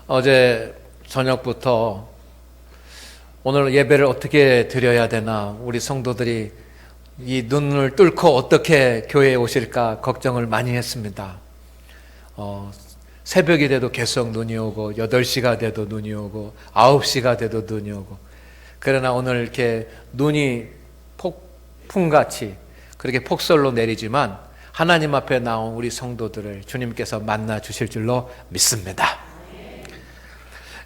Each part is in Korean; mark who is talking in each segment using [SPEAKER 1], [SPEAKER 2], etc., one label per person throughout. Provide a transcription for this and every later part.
[SPEAKER 1] 어제 저녁부터 오늘 예배를 어떻게 드려야 되나, 우리 성도들이 이 눈을 뚫고 어떻게 교회에 오실까 걱정을 많이 했습니다. 새벽이 돼도 계속 눈이 오고, 8시가 돼도 눈이 오고, 9시가 돼도 눈이 오고. 그러나 오늘 이렇게 눈이 폭풍같이 그렇게 폭설로 내리지만 하나님 앞에 나온 우리 성도들을 주님께서 만나 주실 줄로 믿습니다.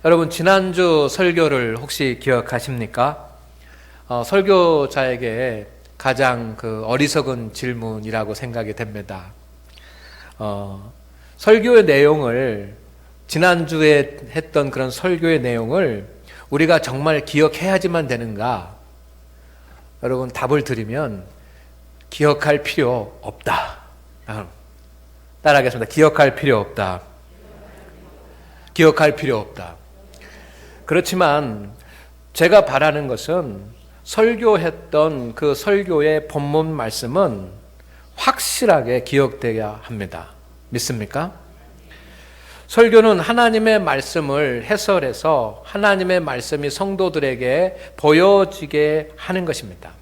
[SPEAKER 1] 여러분, 지난주 설교를 혹시 기억하십니까? 설교자에게 가장 어리석은 질문이라고 생각이 됩니다. 설교의 내용을, 지난주에 했던 그런 설교의 내용을 우리가 정말 기억해야지만 되는가? 여러분, 답을 드리면 기억할 필요 없다. 따라하겠습니다. 기억할 필요 없다. 기억할 필요 없다. 그렇지만 제가 바라는 것은 설교했던 그 설교의 본문 말씀은 확실하게 기억되어야 합니다. 믿습니까? 설교는 하나님의 말씀을 해설해서 하나님의 말씀이 성도들에게 보여지게 하는 것입니다.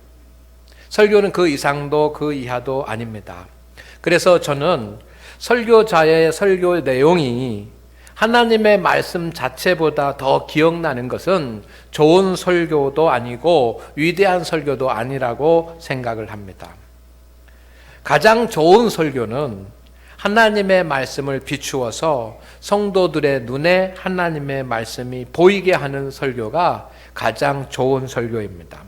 [SPEAKER 1] 설교는 그 이상도 그 이하도 아닙니다. 그래서 저는 설교자의 설교 내용이 하나님의 말씀 자체보다 더 기억나는 것은 좋은 설교도 아니고 위대한 설교도 아니라고 생각을 합니다. 가장 좋은 설교는 하나님의 말씀을 비추어서 성도들의 눈에 하나님의 말씀이 보이게 하는 설교가 가장 좋은 설교입니다.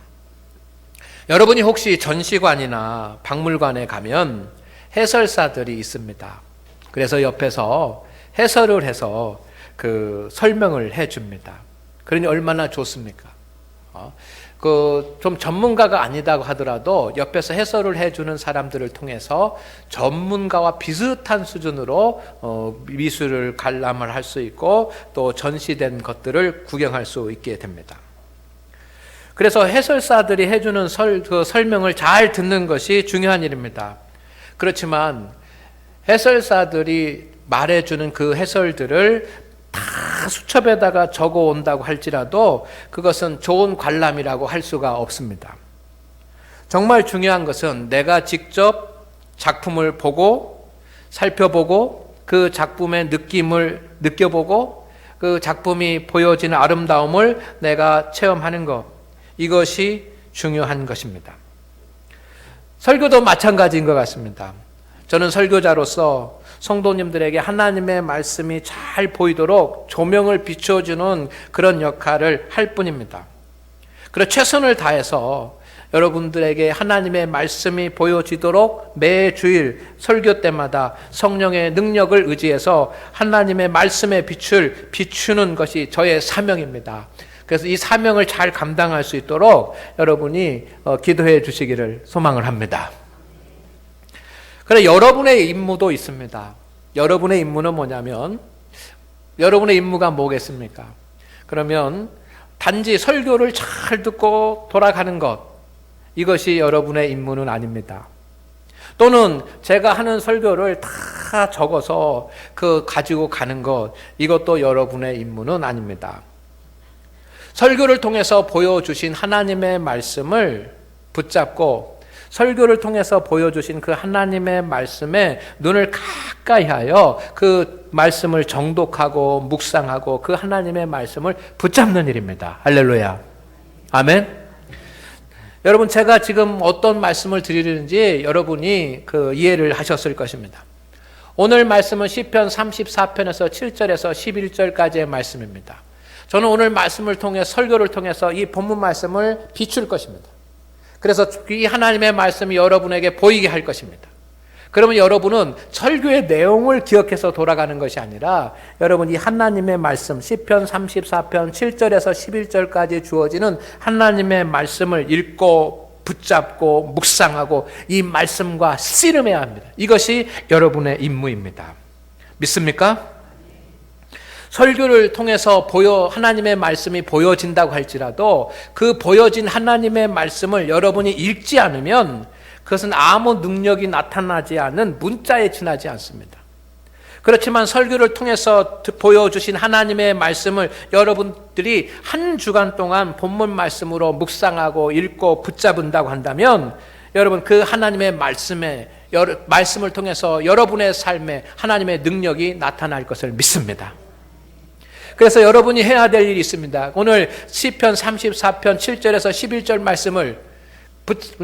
[SPEAKER 1] 여러분이 혹시 전시관이나 박물관에 가면 해설사들이 있습니다. 그래서 옆에서 해설을 해서 설명을 해줍니다. 그러니 얼마나 좋습니까? 좀 전문가가 아니다고 하더라도 옆에서 해설을 해주는 사람들을 통해서 전문가와 비슷한 수준으로 미술을 관람을 할 수 있고 또 전시된 것들을 구경할 수 있게 됩니다. 그래서 해설사들이 해주는 설명을 잘 듣는 것이 중요한 일입니다. 그렇지만 해설사들이 말해주는 그 해설들을 다 수첩에다가 적어 온다고 할지라도 그것은 좋은 관람이라고 할 수가 없습니다. 정말 중요한 것은 내가 직접 작품을 보고 살펴보고 그 작품의 느낌을 느껴보고 그 작품이 보여지는 아름다움을 내가 체험하는 것, 이것이 중요한 것입니다. 설교도 마찬가지인 것 같습니다. 저는 설교자로서 성도님들에게 하나님의 말씀이 잘 보이도록 조명을 비춰주는 그런 역할을 할 뿐입니다. 그래서 최선을 다해서 여러분들에게 하나님의 말씀이 보여지도록 매 주일 설교 때마다 성령의 능력을 의지해서 하나님의 말씀의 빛을 비추는 것이 저의 사명입니다. 그래서 이 사명을 잘 감당할 수 있도록 여러분이 기도해 주시기를 소망을 합니다. 그래, 여러분의 임무도 있습니다. 여러분의 임무는 뭐냐면, 여러분의 임무가 뭐겠습니까? 그러면 단지 설교를 잘 듣고 돌아가는 것, 이것이 여러분의 임무는 아닙니다. 또는 제가 하는 설교를 다 적어서 가지고 가는 것, 이것도 여러분의 임무는 아닙니다. 설교를 통해서 보여주신 하나님의 말씀을 붙잡고 설교를 통해서 보여주신 그 하나님의 말씀에 눈을 가까이 하여 그 말씀을 정독하고 묵상하고 그 하나님의 말씀을 붙잡는 일입니다. 할렐루야. 아멘. 여러분, 제가 지금 어떤 말씀을 드리는지 여러분이 이해를 하셨을 것입니다. 오늘 말씀은 시편 34편에서 7절에서 11절까지의 말씀입니다. 저는 오늘 말씀을 통해 설교를 통해서 이 본문 말씀을 비출 것입니다. 그래서 이 하나님의 말씀이 여러분에게 보이게 할 것입니다. 그러면 여러분은 설교의 내용을 기억해서 돌아가는 것이 아니라 여러분 이 하나님의 말씀, 시편 34편 7절에서 11절까지 주어지는 하나님의 말씀을 읽고 붙잡고 묵상하고 이 말씀과 씨름해야 합니다. 이것이 여러분의 임무입니다. 믿습니까? 설교를 통해서 하나님의 말씀이 보여진다고 할지라도 그 보여진 하나님의 말씀을 여러분이 읽지 않으면 그것은 아무 능력이 나타나지 않은 문자에 지나지 않습니다. 그렇지만 설교를 통해서 보여주신 하나님의 말씀을 여러분들이 한 주간 동안 본문 말씀으로 묵상하고 읽고 붙잡은다고 한다면 여러분 그 하나님의 말씀을 통해서 여러분의 삶에 하나님의 능력이 나타날 것을 믿습니다. 그래서 여러분이 해야 될 일이 있습니다. 오늘 시편 34편 7절에서 11절 말씀을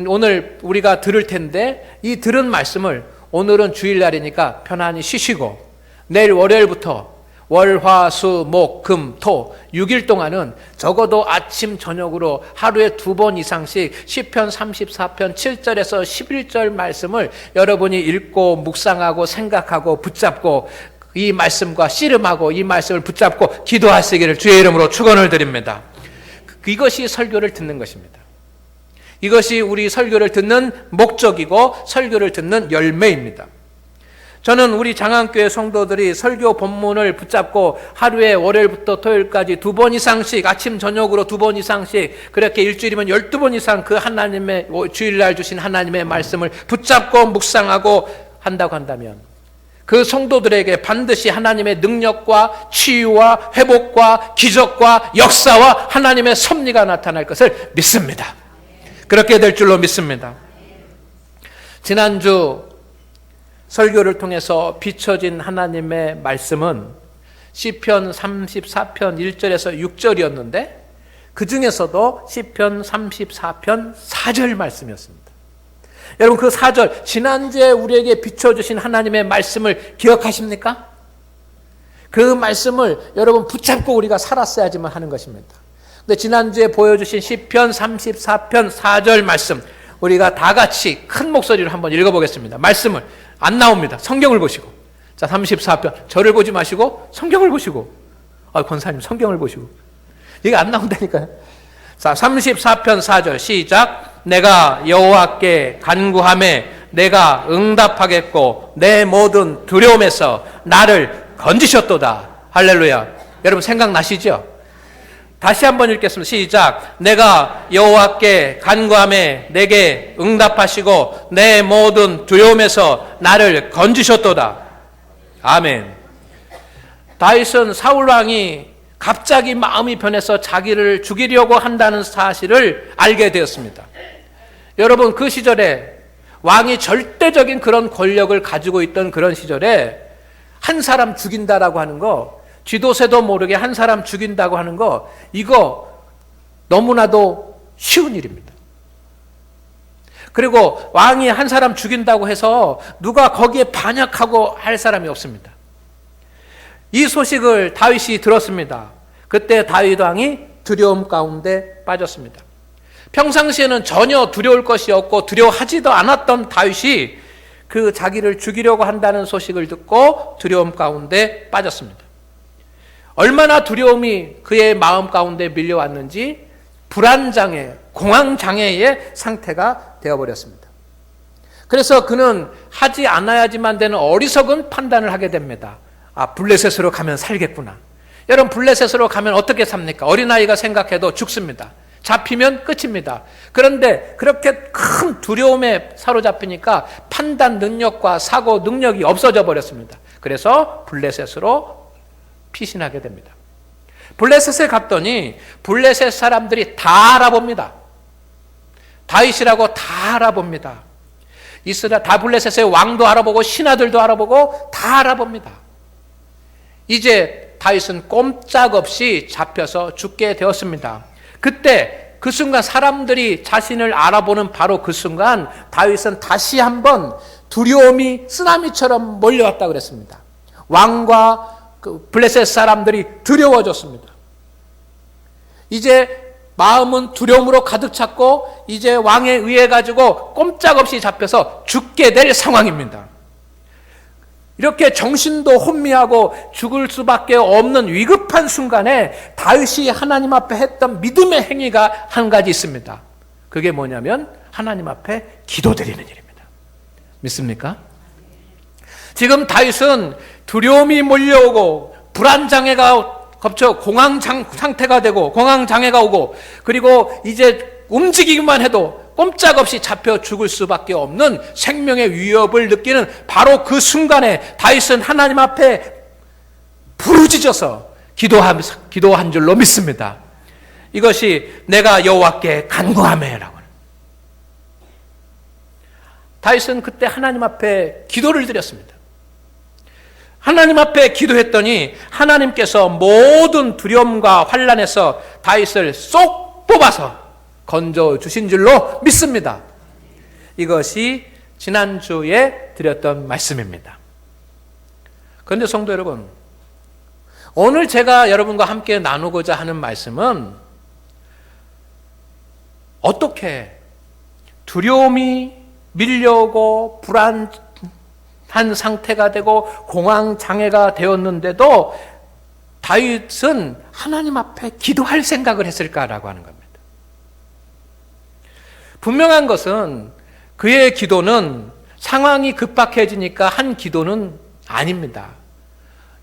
[SPEAKER 1] 오늘 우리가 들을 텐데 이 들은 말씀을 오늘은 주일날이니까 편안히 쉬시고 내일 월요일부터 월, 화, 수, 목, 금, 토 6일 동안은 적어도 아침 저녁으로 하루에 2번 이상씩 시편 34편 7절에서 11절 말씀을 여러분이 읽고 묵상하고 생각하고 붙잡고 이 말씀과 씨름하고 이 말씀을 붙잡고 기도하시기를 주의 이름으로 축원을 드립니다. 이것이 설교를 듣는 것입니다. 이것이 우리 설교를 듣는 목적이고 설교를 듣는 열매입니다. 저는 우리 장안교회 성도들이 설교 본문을 붙잡고 하루에 월요일부터 토요일까지 2번 이상씩 아침 저녁으로 2번 이상씩 그렇게 일주일이면 12번 이상 그 하나님의 주일날 주신 하나님의 말씀을 붙잡고 묵상하고 한다고 한다면 그 성도들에게 반드시 하나님의 능력과 치유와 회복과 기적과 역사와 하나님의 섭리가 나타날 것을 믿습니다. 그렇게 될 줄로 믿습니다. 지난주 설교를 통해서 비춰진 하나님의 말씀은 시편 34편 1절에서 6절이었는데 그 중에서도 시편 34편 4절 말씀이었습니다. 여러분 그 4절 지난주에 우리에게 비춰주신 하나님의 말씀을 기억하십니까? 그 말씀을 여러분 붙잡고 우리가 살았어야지만 하는 것입니다. 근데 지난주에 보여주신 시편 34편 4절 말씀 우리가 다 같이 큰 목소리로 한번 읽어보겠습니다. 말씀을 안 나옵니다. 성경을 보시고 자 34편 저를 보지 마시고 성경을 보시고 권사님 성경을 보시고 이게 안 나온다니까요. 자 34편 4절 시작. 내가 여호와께 간구하매 내가 응답하겠고 내 모든 두려움에서 나를 건지셨도다. 할렐루야. 여러분 생각나시죠? 다시 한번 읽겠습니다. 시작. 내가 여호와께 간구하매 내게 응답하시고 내 모든 두려움에서 나를 건지셨도다. 아멘. 다윗은 사울 왕이 갑자기 마음이 변해서 자기를 죽이려고 한다는 사실을 알게 되었습니다. 여러분 그 시절에 왕이 절대적인 그런 권력을 가지고 있던 그런 시절에 한 사람 죽인다라고 하는 거 쥐도새도 모르게 한 사람 죽인다고 하는 거 이거 너무나도 쉬운 일입니다. 그리고 왕이 한 사람 죽인다고 해서 누가 거기에 반역하고 할 사람이 없습니다. 이 소식을 다윗이 들었습니다. 그때 다윗 왕이 두려움 가운데 빠졌습니다. 평상시에는 전혀 두려울 것이 없고 두려워하지도 않았던 다윗이 그 자기를 죽이려고 한다는 소식을 듣고 두려움 가운데 빠졌습니다. 얼마나 두려움이 그의 마음 가운데 밀려왔는지 불안장애, 공황장애의 상태가 되어버렸습니다. 그래서 그는 하지 않아야지만 되는 어리석은 판단을 하게 됩니다. 블레셋으로 가면 살겠구나. 여러분 블레셋으로 가면 어떻게 삽니까? 어린아이가 생각해도 죽습니다. 잡히면 끝입니다. 그런데 그렇게 큰 두려움에 사로잡히니까 판단 능력과 사고 능력이 없어져 버렸습니다. 그래서 블레셋으로 피신하게 됩니다. 블레셋에 갔더니 블레셋 사람들이 다 알아봅니다. 다윗이라고 다 알아봅니다. 다 블레셋의 왕도 알아보고 신하들도 알아보고 다 알아봅니다. 이제 다윗은 꼼짝없이 잡혀서 죽게 되었습니다. 그때 그 순간 사람들이 자신을 알아보는 바로 그 순간 다윗은 다시 한번 두려움이 쓰나미처럼 몰려왔다고 그랬습니다. 왕과 그 블레셋 사람들이 두려워졌습니다. 이제 마음은 두려움으로 가득 찼고 이제 왕에 의해 가지고 꼼짝없이 잡혀서 죽게 될 상황입니다. 이렇게 정신도 혼미하고 죽을 수밖에 없는 위급한 순간에 다윗이 하나님 앞에 했던 믿음의 행위가 한 가지 있습니다. 그게 뭐냐면 하나님 앞에 기도드리는 일입니다. 믿습니까? 지금 다윗은 두려움이 몰려오고 불안장애가 겹쳐 공황 상태가 되고 공황장애가 오고 그리고 이제 움직이기만 해도 꼼짝없이 잡혀 죽을 수밖에 없는 생명의 위협을 느끼는 바로 그 순간에 다윗은 하나님 앞에 부르짖어서 기도한 줄로 믿습니다. 이것이 내가 여호와께 간구하매라고. 다윗은 그때 하나님 앞에 기도를 드렸습니다. 하나님 앞에 기도했더니 하나님께서 모든 두려움과 환난에서 다윗을 쏙 뽑아서 건져주신 줄로 믿습니다. 이것이 지난주에 드렸던 말씀입니다. 그런데 성도 여러분, 오늘 제가 여러분과 함께 나누고자 하는 말씀은 어떻게 두려움이 밀려오고 불안한 상태가 되고 공황장애가 되었는데도 다윗은 하나님 앞에 기도할 생각을 했을까라고 하는 겁니다. 분명한 것은 그의 기도는 상황이 급박해지니까 한 기도는 아닙니다.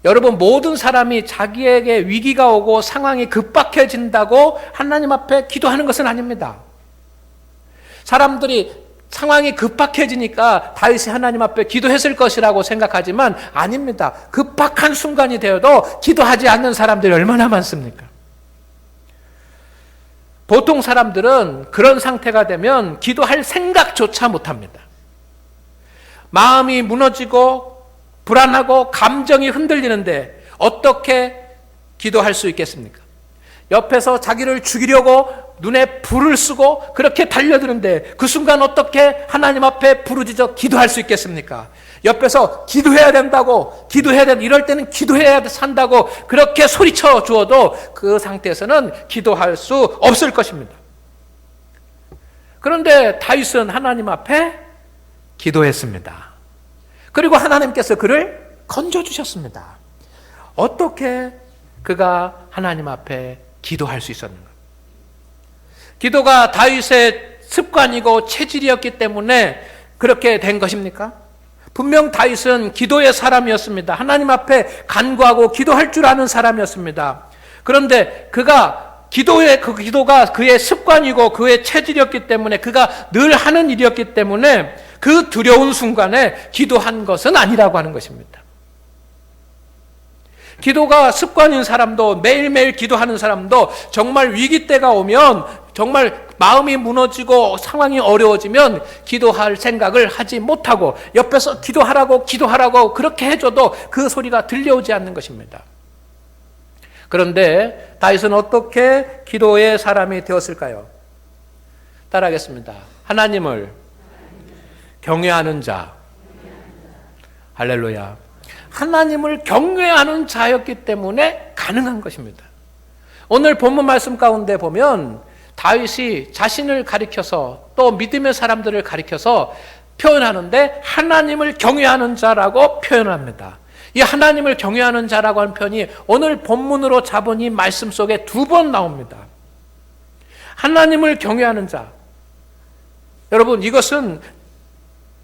[SPEAKER 1] 여러분, 모든 사람이 자기에게 위기가 오고 상황이 급박해진다고 하나님 앞에 기도하는 것은 아닙니다. 사람들이 상황이 급박해지니까 다윗이 하나님 앞에 기도했을 것이라고 생각하지만 아닙니다. 급박한 순간이 되어도 기도하지 않는 사람들이 얼마나 많습니까? 보통 사람들은 그런 상태가 되면 기도할 생각조차 못합니다. 마음이 무너지고 불안하고 감정이 흔들리는데 어떻게 기도할 수 있겠습니까? 옆에서 자기를 죽이려고 눈에 불을 쓰고 그렇게 달려드는데 그 순간 어떻게 하나님 앞에 부르짖어 기도할 수 있겠습니까? 옆에서 기도해야 된다고, 이럴 때는 기도해야 산다고 그렇게 소리쳐 주어도 그 상태에서는 기도할 수 없을 것입니다. 그런데 다윗은 하나님 앞에 기도했습니다. 그리고 하나님께서 그를 건져주셨습니다. 어떻게 그가 하나님 앞에 기도할 수 있었는가? 기도가 다윗의 습관이고 체질이었기 때문에 그렇게 된 것입니까? 분명 다윗은 기도의 사람이었습니다. 하나님 앞에 간구하고 기도할 줄 아는 사람이었습니다. 그런데 그가 기도가 그의 습관이고 그의 체질이었기 때문에 그가 늘 하는 일이었기 때문에 그 두려운 순간에 기도한 것은 아니라고 하는 것입니다. 기도가 습관인 사람도, 매일매일 기도하는 사람도 정말 위기 때가 오면, 정말 마음이 무너지고 상황이 어려워지면 기도할 생각을 하지 못하고 옆에서 기도하라고 그렇게 해줘도 그 소리가 들려오지 않는 것입니다. 그런데 다윗은 어떻게 기도의 사람이 되었을까요? 따라하겠습니다. 하나님을 경외하는 자. 할렐루야. 하나님을 경외하는 자였기 때문에 가능한 것입니다. 오늘 본문 말씀 가운데 보면 다윗이 자신을 가리켜서 또 믿음의 사람들을 가리켜서 표현하는데 하나님을 경외하는 자라고 표현합니다. 이 하나님을 경외하는 자라고 하는 표현이 오늘 본문으로 잡은 이 말씀 속에 2번 나옵니다. 하나님을 경외하는 자. 여러분, 이것은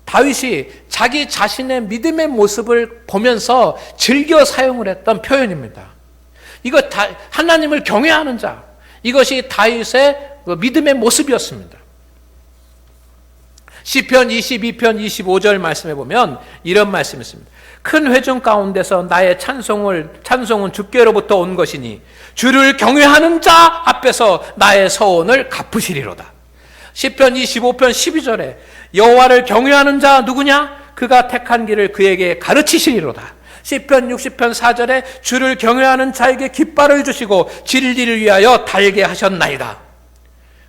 [SPEAKER 1] 다윗이 자기 자신의 믿음의 모습을 보면서 즐겨 사용을 했던 표현입니다. 이거 하나님을 경외하는 자. 이것이 다윗의 믿음의 모습이었습니다. 시편 22편 25절 말씀에 보면 이런 말씀이 있습니다. 큰 회중 가운데서 나의 찬송은 주께로부터 온 것이니 주를 경외하는 자 앞에서 나의 서원을 갚으시리로다. 시편 25편 12절에 여호와를 경외하는 자 누구냐? 그가 택한 길을 그에게 가르치시리로다. 시편 60편 4절에 주를 경외하는 자에게 깃발을 주시고 진리를 위하여 달게 하셨나이다.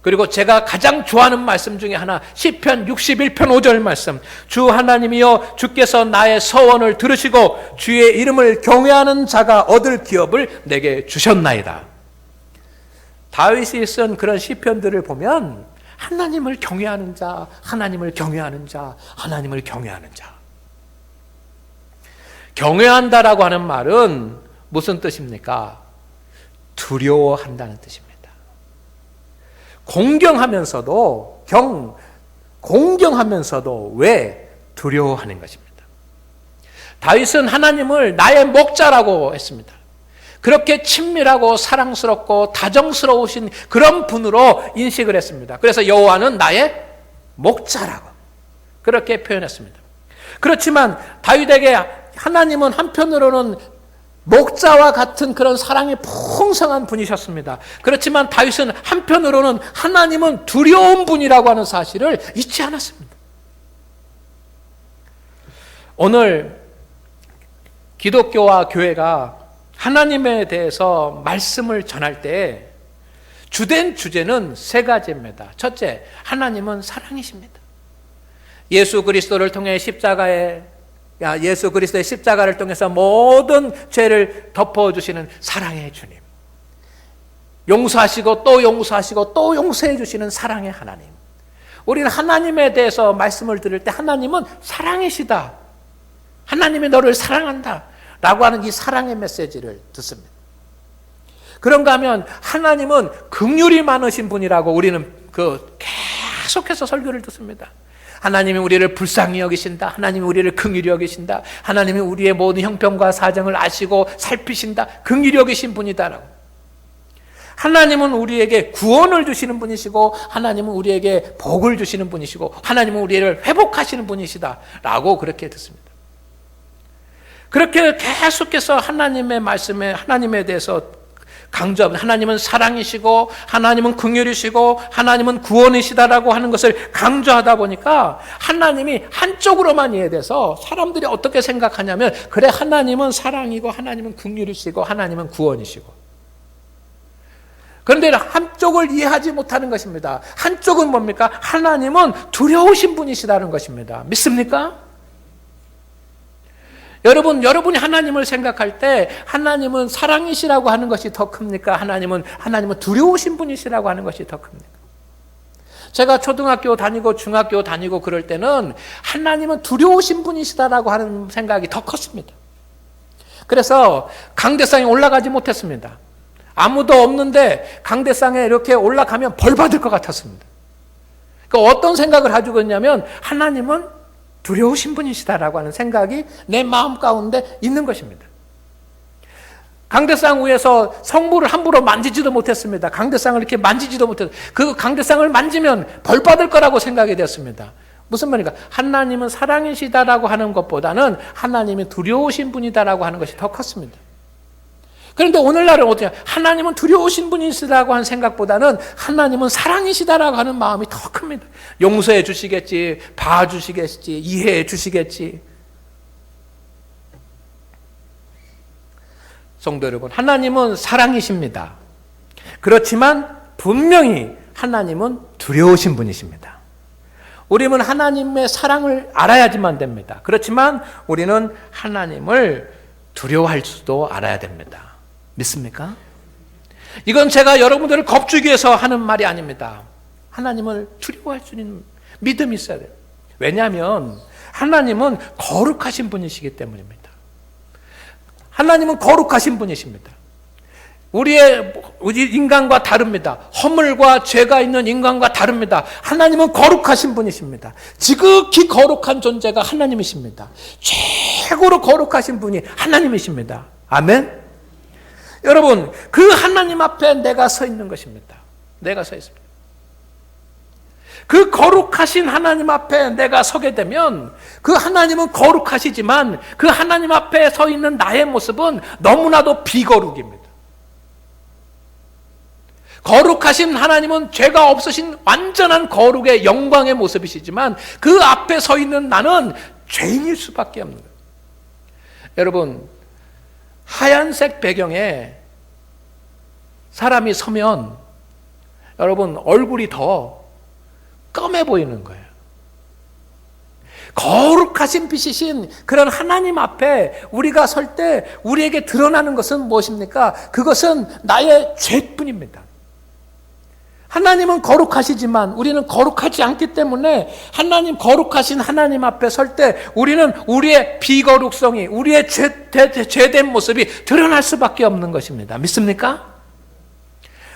[SPEAKER 1] 그리고 제가 가장 좋아하는 말씀 중에 하나, 시편 61편 5절 말씀. 주 하나님이여 주께서 나의 서원을 들으시고 주의 이름을 경외하는 자가 얻을 기업을 내게 주셨나이다. 다윗이 쓴 그런 시편들을 보면 하나님을 경외하는 자, 하나님을 경외하는 자, 하나님을 경외하는 자. 경외한다라고 하는 말은 무슨 뜻입니까? 두려워한다는 뜻입니다. 공경하면서도 왜 두려워하는 것입니다. 다윗은 하나님을 나의 목자라고 했습니다. 그렇게 친밀하고 사랑스럽고 다정스러우신 그런 분으로 인식을 했습니다. 그래서 여호와는 나의 목자라고 그렇게 표현했습니다. 그렇지만 다윗에게 하나님은 한편으로는 목자와 같은 그런 사랑이 풍성한 분이셨습니다. 그렇지만 다윗은 한편으로는 하나님은 두려운 분이라고 하는 사실을 잊지 않았습니다. 오늘 기독교와 교회가 하나님에 대해서 말씀을 전할 때 주된 주제는 세 가지입니다. 첫째, 하나님은 사랑이십니다. 예수 그리스도를 통해 예수 그리스도의 십자가를 통해서 모든 죄를 덮어주시는 사랑의 주님. 용서하시고 또 용서하시고 또 용서해 주시는 사랑의 하나님. 우리는 하나님에 대해서 말씀을 들을 때 하나님은 사랑이시다. 하나님이 너를 사랑한다. 라고 하는 이 사랑의 메시지를 듣습니다. 그런가 하면 하나님은 긍휼이 많으신 분이라고 우리는 계속해서 설교를 듣습니다. 하나님이 우리를 불쌍히 여기신다. 하나님이 우리를 긍휼히 여기신다. 하나님이 우리의 모든 형편과 사정을 아시고 살피신다. 긍휼히 여기신 분이다라고. 하나님은 우리에게 구원을 주시는 분이시고 하나님은 우리에게 복을 주시는 분이시고 하나님은 우리를 회복하시는 분이시다라고 그렇게 듣습니다. 그렇게 계속해서 하나님의 말씀에 하나님에 대해서 강조합니다. 하나님은 사랑이시고 하나님은 긍휼이시고 하나님은 구원이시다라고 하는 것을 강조하다 보니까 하나님이 한쪽으로만 이해돼서 사람들이 어떻게 생각하냐면 그래 하나님은 사랑이고 하나님은 긍휼이시고 하나님은 구원이시고 그런데 한쪽을 이해하지 못하는 것입니다. 한쪽은 뭡니까? 하나님은 두려우신 분이시다는 것입니다. 믿습니까? 여러분이 하나님을 생각할 때 하나님은 사랑이시라고 하는 것이 더 큽니까? 하나님은 두려우신 분이시라고 하는 것이 더 큽니까? 제가 초등학교 다니고 중학교 다니고 그럴 때는 하나님은 두려우신 분이시다라고 하는 생각이 더 컸습니다. 그래서 강대상에 올라가지 못했습니다. 아무도 없는데 강대상에 이렇게 올라가면 벌 받을 것 같았습니다. 그러니까 어떤 생각을 가지고 있냐면 하나님은 두려우신 분이시다라고 하는 생각이 내 마음 가운데 있는 것입니다. 강대상 위에서 성물을 함부로 만지지도 못했습니다. 강대상을 이렇게 만지지도 못해서 그 강대상을 만지면 벌 받을 거라고 생각이 되었습니다. 무슨 말인가? 하나님은 사랑이시다라고 하는 것보다는 하나님이 두려우신 분이다라고 하는 것이 더 컸습니다. 그런데 오늘날은 어떻게 하나님은 두려우신 분이시다라고 하는 생각보다는 하나님은 사랑이시다라고 하는 마음이 더 큽니다. 용서해 주시겠지, 봐주시겠지, 이해해 주시겠지. 성도 여러분, 하나님은 사랑이십니다. 그렇지만 분명히 하나님은 두려우신 분이십니다. 우리는 하나님의 사랑을 알아야지만 됩니다. 그렇지만 우리는 하나님을 두려워할 수도 알아야 됩니다. 믿습니까? 이건 제가 여러분들을 겁주기 위해서 하는 말이 아닙니다. 하나님을 두려워할 수 있는 믿음이 있어야 돼요. 왜냐하면 하나님은 거룩하신 분이시기 때문입니다. 하나님은 거룩하신 분이십니다. 우리 인간과 다릅니다. 허물과 죄가 있는 인간과 다릅니다. 하나님은 거룩하신 분이십니다. 지극히 거룩한 존재가 하나님이십니다. 최고로 거룩하신 분이 하나님이십니다. 아멘? 여러분, 그 하나님 앞에 내가 서 있는 것입니다. 내가 서 있습니다. 그 거룩하신 하나님 앞에 내가 서게 되면 그 하나님은 거룩하시지만 그 하나님 앞에 서 있는 나의 모습은 너무나도 비거룩입니다. 거룩하신 하나님은 죄가 없으신 완전한 거룩의 영광의 모습이시지만 그 앞에 서 있는 나는 죄인일 수밖에 없는 거예요. 여러분, 하얀색 배경에 사람이 서면 여러분 얼굴이 더 검해 보이는 거예요. 거룩하신 빛이신 그런 하나님 앞에 우리가 설 때 우리에게 드러나는 것은 무엇입니까? 그것은 나의 죄뿐입니다. 하나님은 거룩하시지만 우리는 거룩하지 않기 때문에 하나님 거룩하신 하나님 앞에 설 때 우리는 우리의 비거룩성이 우리의 죄된 모습이 드러날 수밖에 없는 것입니다. 믿습니까?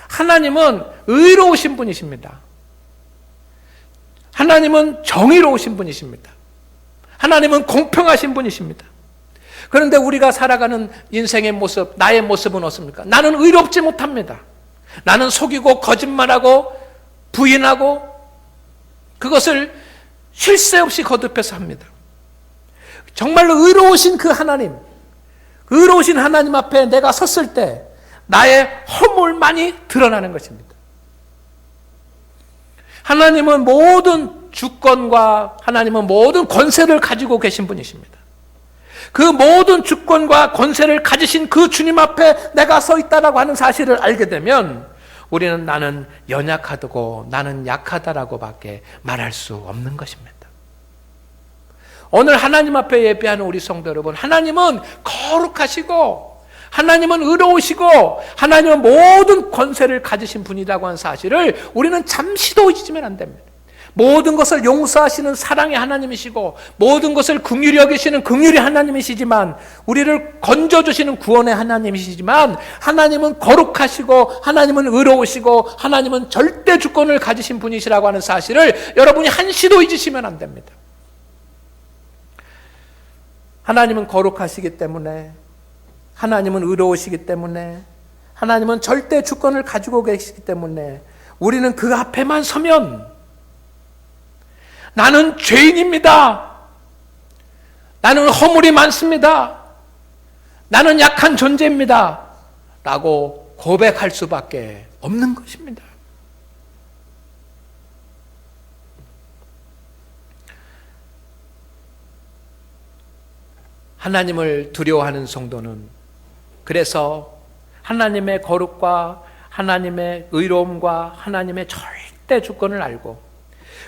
[SPEAKER 1] 하나님은 의로우신 분이십니다. 하나님은 정의로우신 분이십니다. 하나님은 공평하신 분이십니다. 그런데 우리가 살아가는 인생의 모습, 나의 모습은 어떻습니까? 나는 의롭지 못합니다. 나는 속이고 거짓말하고 부인하고 그것을 쉴 새 없이 거듭해서 합니다. 정말로 의로우신 그 하나님, 의로우신 하나님 앞에 내가 섰을 때 나의 허물만이 드러나는 것입니다. 하나님은 모든 주권과 하나님은 모든 권세를 가지고 계신 분이십니다. 그 모든 주권과 권세를 가지신 그 주님 앞에 내가 서 있다라고 하는 사실을 알게 되면 우리는 나는 연약하고 나는 약하다라고밖에 말할 수 없는 것입니다. 오늘 하나님 앞에 예배하는 우리 성도 여러분, 하나님은 거룩하시고 하나님은 의로우시고 하나님은 모든 권세를 가지신 분이라고 하는 사실을 우리는 잠시도 잊으면 안 됩니다. 모든 것을 용서하시는 사랑의 하나님이시고 모든 것을 긍휼히 여기시는 긍휼의 하나님이시지만 우리를 건져주시는 구원의 하나님이시지만 하나님은 거룩하시고 하나님은 의로우시고 하나님은 절대 주권을 가지신 분이시라고 하는 사실을 여러분이 한시도 잊으시면 안 됩니다. 하나님은 거룩하시기 때문에 하나님은 의로우시기 때문에 하나님은 절대 주권을 가지고 계시기 때문에 우리는 그 앞에만 서면 나는 죄인입니다. 나는 허물이 많습니다. 나는 약한 존재입니다. 라고 고백할 수밖에 없는 것입니다. 하나님을 두려워하는 성도는 그래서 하나님의 거룩과 하나님의 의로움과 하나님의 절대 주권을 알고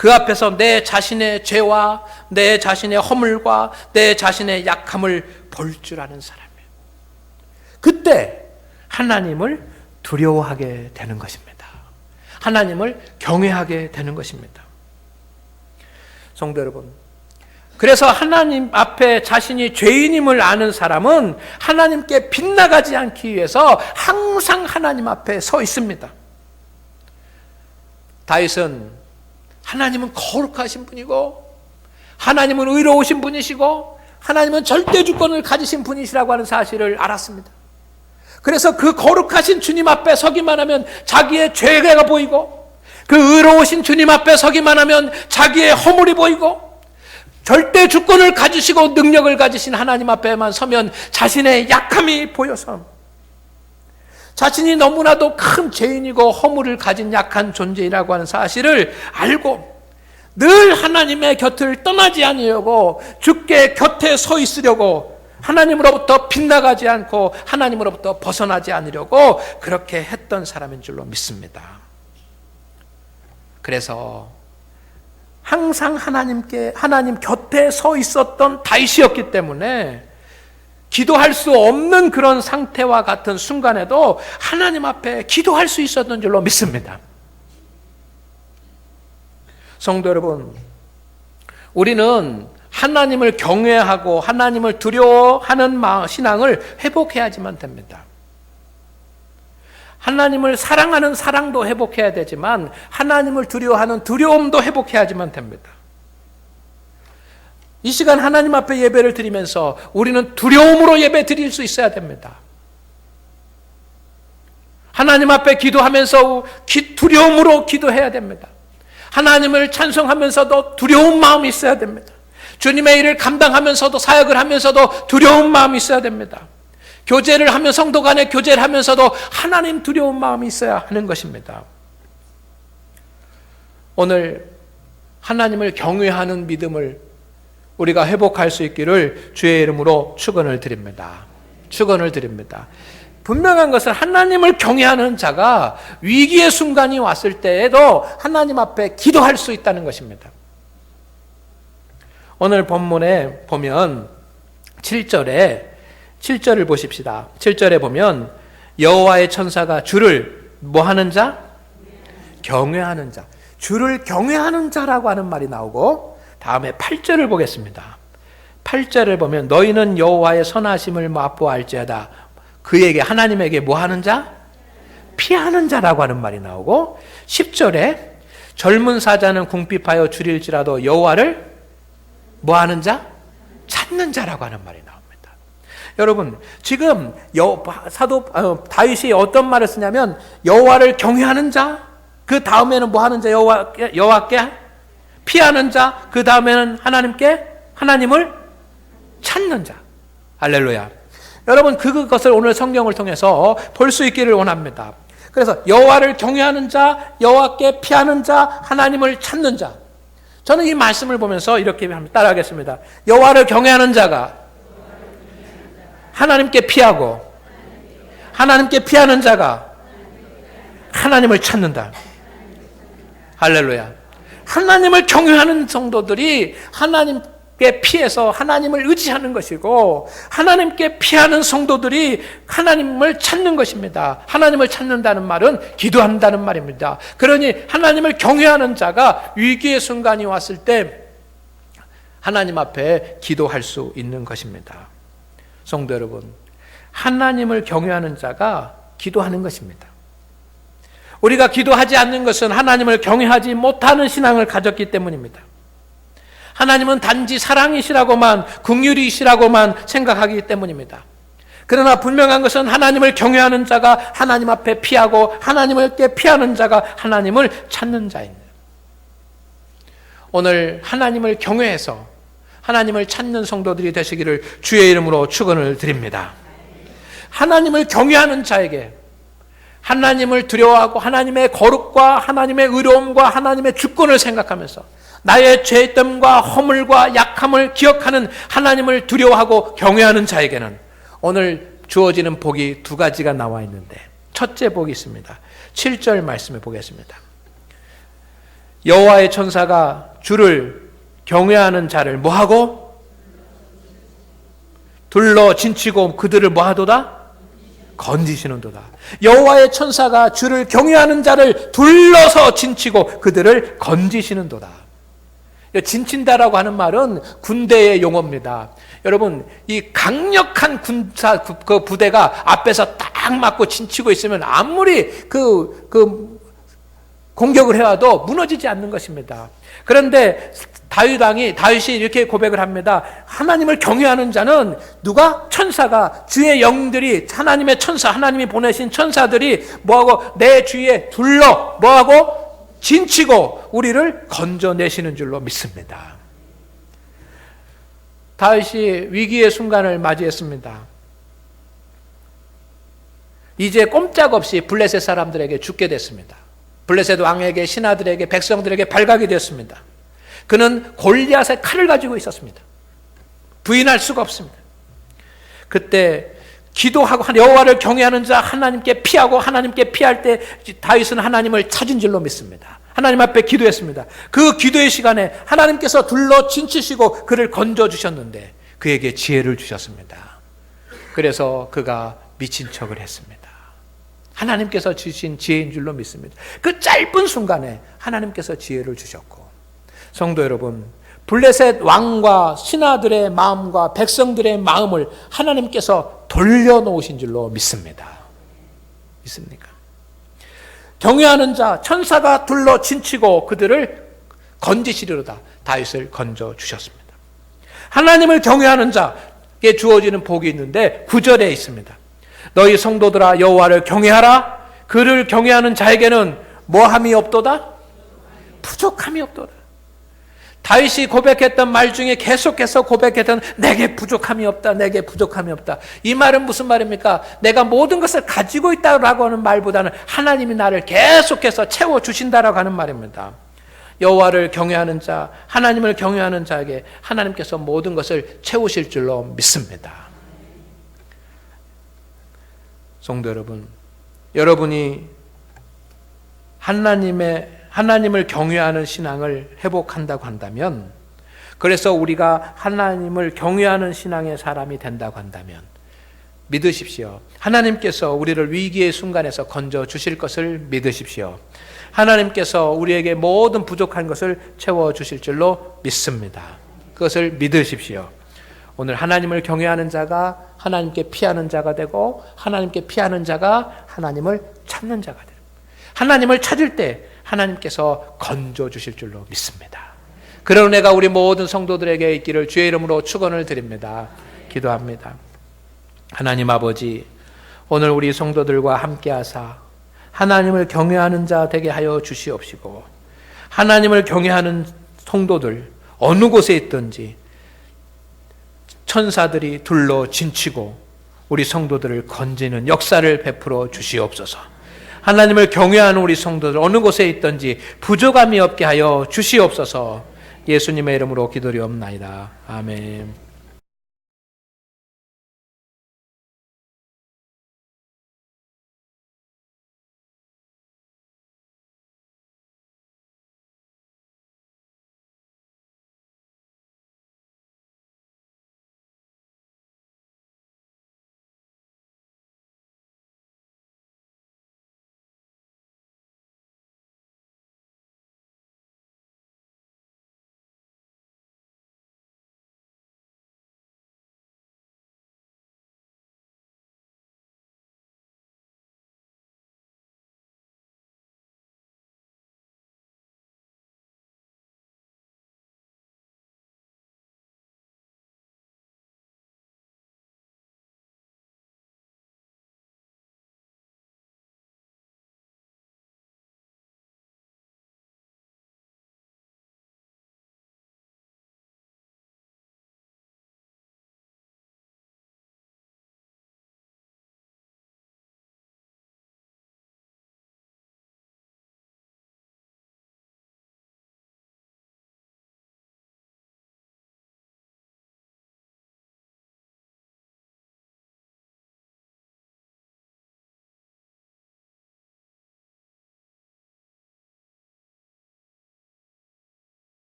[SPEAKER 1] 그 앞에서 내 자신의 죄와 내 자신의 허물과 내 자신의 약함을 볼 줄 아는 사람이에요. 그때 하나님을 두려워하게 되는 것입니다. 하나님을 경외하게 되는 것입니다. 성도 여러분, 그래서 하나님 앞에 자신이 죄인임을 아는 사람은 하나님께 빗나가지 않기 위해서 항상 하나님 앞에 서 있습니다. 다윗은 하나님은 거룩하신 분이고 하나님은 의로우신 분이시고 하나님은 절대 주권을 가지신 분이시라고 하는 사실을 알았습니다. 그래서 그 거룩하신 주님 앞에 서기만 하면 자기의 죄가 보이고 그 의로우신 주님 앞에 서기만 하면 자기의 허물이 보이고 절대 주권을 가지시고 능력을 가지신 하나님 앞에만 서면 자신의 약함이 보여서 자신이 너무나도 큰 죄인이고 허물을 가진 약한 존재이라고 하는 사실을 알고 늘 하나님의 곁을 떠나지 않으려고 주께 곁에 서 있으려고 하나님으로부터 빗나가지 않고 하나님으로부터 벗어나지 않으려고 그렇게 했던 사람인 줄로 믿습니다. 그래서 항상 하나님 곁에 서 있었던 다윗이었기 때문에 기도할 수 없는 그런 상태와 같은 순간에도 하나님 앞에 기도할 수 있었던 줄로 믿습니다. 성도 여러분, 우리는 하나님을 경외하고 하나님을 두려워하는 신앙을 회복해야지만 됩니다. 하나님을 사랑하는 사랑도 회복해야 되지만 하나님을 두려워하는 두려움도 회복해야지만 됩니다. 이 시간 하나님 앞에 예배를 드리면서 우리는 두려움으로 예배 드릴 수 있어야 됩니다. 하나님 앞에 기도하면서 두려움으로 기도해야 됩니다. 하나님을 찬송하면서도 두려운 마음이 있어야 됩니다. 주님의 일을 감당하면서도 사역을 하면서도 두려운 마음이 있어야 됩니다. 교제를 하며 성도 간에 교제를 하면서도 하나님 두려운 마음이 있어야 하는 것입니다. 오늘 하나님을 경외하는 믿음을 우리가 회복할 수 있기를 주의 이름으로 축원을 드립니다. 축원을 드립니다. 분명한 것은 하나님을 경외하는 자가 위기의 순간이 왔을 때에도 하나님 앞에 기도할 수 있다는 것입니다. 오늘 본문에 보면 7절을 보십시다. 7절에 보면 여호와의 천사가 주를 뭐 하는 자? 경외하는 자. 주를 경외하는 자라고 하는 말이 나오고 다음에 8절을 보겠습니다. 8절을 보면 너희는 여호와의 선하심을 맛보알지어다. 그에게 하나님에게 뭐 하는 자? 피하는 자라고 하는 말이 나오고 10절에 젊은 사자는 궁핍하여 줄일지라도 여호와를 뭐 하는 자? 찾는 자라고 하는 말이 나옵니다. 여러분, 지금 사도 다윗이 어떤 말을 쓰냐면 여호와를 경외하는 자, 그 다음에는 뭐 하는 자? 여호와께 피하는 자, 그 다음에는 하나님을 찾는 자. 할렐루야. 여러분, 그것을 오늘 성경을 통해서 볼 수 있기를 원합니다. 그래서 여호와를 경외하는 자, 여호와께 피하는 자, 하나님을 찾는 자. 저는 이 말씀을 보면서 이렇게 따라하겠습니다. 여호와를 경외하는 자가 하나님께 피하고, 하나님께 피하는 자가 하나님을 찾는다. 할렐루야. 하나님을 경외하는 성도들이 하나님께 피해서 하나님을 의지하는 것이고, 하나님께 피하는 성도들이 하나님을 찾는 것입니다. 하나님을 찾는다는 말은 기도한다는 말입니다. 그러니 하나님을 경외하는 자가 위기의 순간이 왔을 때 하나님 앞에 기도할 수 있는 것입니다. 성도 여러분, 하나님을 경외하는 자가 기도하는 것입니다. 우리가 기도하지 않는 것은 하나님을 경외하지 못하는 신앙을 가졌기 때문입니다. 하나님은 단지 사랑이시라고만, 긍휼이시라고만 생각하기 때문입니다. 그러나 분명한 것은 하나님을 경외하는 자가 하나님 앞에 피하고, 하나님께 피하는 자가 하나님을 찾는 자입니다. 오늘 하나님을 경외해서 하나님을 찾는 성도들이 되시기를 주의 이름으로 축원을 드립니다. 하나님을 경외하는 자에게 하나님을 두려워하고 하나님의 거룩과 하나님의 의로움과 하나님의 주권을 생각하면서 나의 죄됨과 허물과 약함을 기억하는 하나님을 두려워하고 경외하는 자에게는 오늘 주어지는 복이 두 가지가 나와 있는데, 첫째 복이 있습니다. 7절 말씀을 보겠습니다. 여호와의 천사가 주를 경외하는 자를 뭐하고? 둘러 진치고 그들을 뭐하도다? 건지시는도다. 여호와의 천사가 주를 경외하는 자를 둘러서 진치고 그들을 건지시는도다. 진친다라고 하는 말은 군대의 용어입니다. 여러분, 이 강력한 군사 그 부대가 앞에서 딱 맞고 진치고 있으면 아무리 공격을 해와도 무너지지 않는 것입니다. 그런데 다윗이 이렇게 고백을 합니다. 하나님을 경외하는 자는 누가? 천사가, 주의 영들이, 하나님의 천사, 하나님이 보내신 천사들이 뭐하고? 내 주위에 둘러 뭐하고? 진치고 우리를 건져내시는 줄로 믿습니다. 다윗이 위기의 순간을 맞이했습니다. 이제 꼼짝없이 블레셋 사람들에게 죽게 됐습니다. 블레셋 왕에게, 신하들에게, 백성들에게 발각이 되었습니다. 그는 골리앗의 칼을 가지고 있었습니다. 부인할 수가 없습니다. 그때 기도하고 여호와를 경외하는 자, 하나님께 피하고 하나님께 피할 때 다윗은 하나님을 찾은 줄로 믿습니다. 하나님 앞에 기도했습니다. 그 기도의 시간에 하나님께서 둘러 진치시고 그를 건져주셨는데 그에게 지혜를 주셨습니다. 그래서 그가 미친 척을 했습니다. 하나님께서 주신 지혜인 줄로 믿습니다. 그 짧은 순간에 하나님께서 지혜를 주셨고, 성도 여러분, 블레셋 왕과 신하들의 마음과 백성들의 마음을 하나님께서 돌려놓으신 줄로 믿습니다. 믿습니까? 경외하는 자, 천사가 둘러 진치고 그들을 건지시리로다. 다윗을 건져 주셨습니다. 하나님을 경외하는 자에게 주어지는 복이 있는데 9절에 있습니다. 너희 성도들아 여호와를 경외하라. 그를 경외하는 자에게는 뭐함이 없도다? 부족함이 없도다. 다윗이 고백했던 말 중에 계속해서 고백했던 내게 부족함이 없다, 내게 부족함이 없다. 이 말은 무슨 말입니까? 내가 모든 것을 가지고 있다라고 하는 말보다는 하나님이 나를 계속해서 채워주신다라고 하는 말입니다. 여호와를 경외하는 자, 하나님을 경외하는 자에게 하나님께서 모든 것을 채우실 줄로 믿습니다. 성도 여러분, 여러분이 하나님을 경외하는 신앙을 회복한다고 한다면, 그래서 우리가 하나님을 경외하는 신앙의 사람이 된다고 한다면 믿으십시오. 하나님께서 우리를 위기의 순간에서 건져 주실 것을 믿으십시오. 하나님께서 우리에게 모든 부족한 것을 채워주실 줄로 믿습니다. 그것을 믿으십시오. 오늘 하나님을 경외하는 자가 하나님께 피하는 자가 되고, 하나님께 피하는 자가 하나님을 찾는 자가 됩니다. 하나님을 찾을 때 하나님께서 건져주실 줄로 믿습니다. 그런 은혜가 우리 모든 성도들에게 있기를 주의 이름으로 축원을 드립니다. 기도합니다. 하나님 아버지, 오늘 우리 성도들과 함께 하사 하나님을 경외하는 자 되게 하여 주시옵시고, 하나님을 경외하는 성도들 어느 곳에 있든지 천사들이 둘러 진치고 우리 성도들을 건지는 역사를 베풀어 주시옵소서. 하나님을 경외하는 우리 성도들 어느 곳에 있든지 부족함이 없게 하여 주시옵소서. 예수님의 이름으로 기도리옵나이다. 아멘.